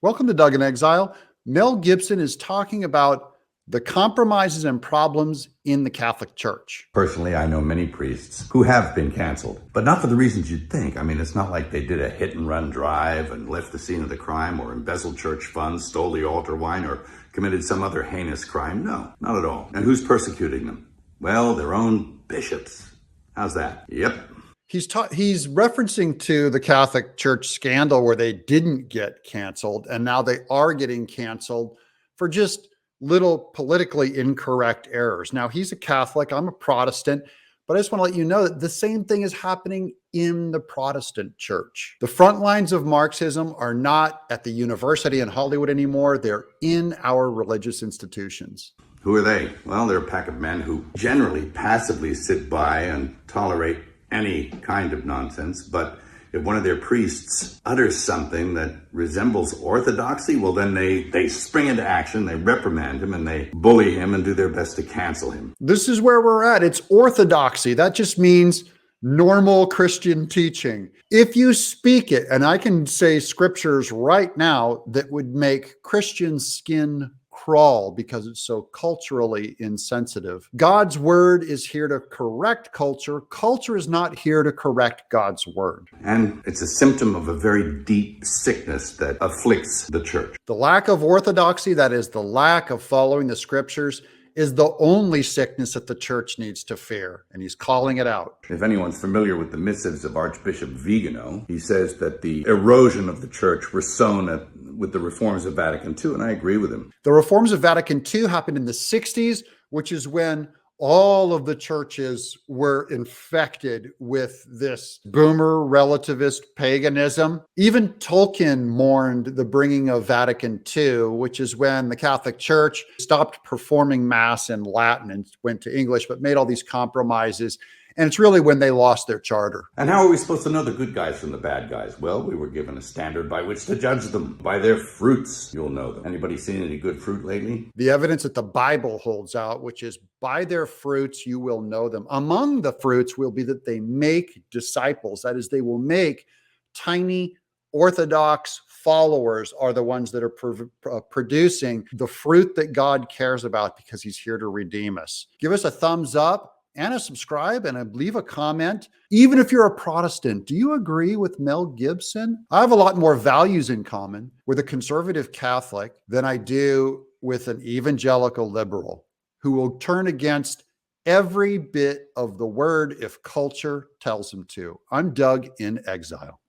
Welcome to Doug in Exile. Mel Gibson is talking about the compromises and problems in the Catholic Church. Personally, I know many priests who have been canceled, but not for the reasons you'd think. I mean, it's not like they did a hit and run drive and left the scene of the crime or embezzled church funds, stole the altar wine, or committed some other heinous crime. No, not at all. And who's persecuting them? Well, their own bishops. How's that? Yep. He's referencing to the Catholic Church scandal where they didn't get canceled and now they are getting canceled for just little politically incorrect errors. Now, he's a Catholic, I'm a Protestant, but I just want to let you know that the same thing is happening in the Protestant church. The front lines of Marxism are not at the university in Hollywood anymore. They're in our religious institutions. Who are they? Well, they're a pack of men who generally passively sit by and tolerate any kind of nonsense, but if one of their priests utters something that resembles orthodoxy, well, then they spring into action, they reprimand him, and they bully him and do their best to cancel him. This is where we're at. It's orthodoxy. That just means normal Christian teaching. If you speak it, and I can say scriptures right now that would make Christian skin crawl because it's so culturally insensitive. God's word is here to correct culture. Culture is not here to correct God's word. And it's a symptom of a very deep sickness that afflicts the church. The lack of orthodoxy, that is the lack of following the scriptures, is the only sickness that the church needs to fear, and he's calling it out. If anyone's familiar with the missives of Archbishop Vigano, he says that the erosion of the church was sown with the reforms of Vatican II, and I agree with him. The reforms of Vatican II happened in the 60s, which is when all of the churches were infected with this boomer relativist paganism. Even Tolkien mourned the bringing of Vatican II, which is when the Catholic Church stopped performing Mass in Latin and went to English, but made all these compromises. And it's really when they lost their charter. And how are we supposed to know the good guys from the bad guys? Well, we were given a standard by which to judge them. By their fruits, you'll know them. Anybody seen any good fruit lately? The evidence that the Bible holds out, which is by their fruits, you will know them. Among the fruits will be that they make disciples. That is, they will make tiny Orthodox followers are the ones that are producing the fruit that God cares about because he's here to redeem us. Give us a thumbs up and a subscribe and leave a comment. Even if you're a Protestant, do you agree with Mel Gibson? I have a lot more values in common with a conservative Catholic than I do with an evangelical liberal who will turn against every bit of the word if culture tells him to. I'm Doug in Exile.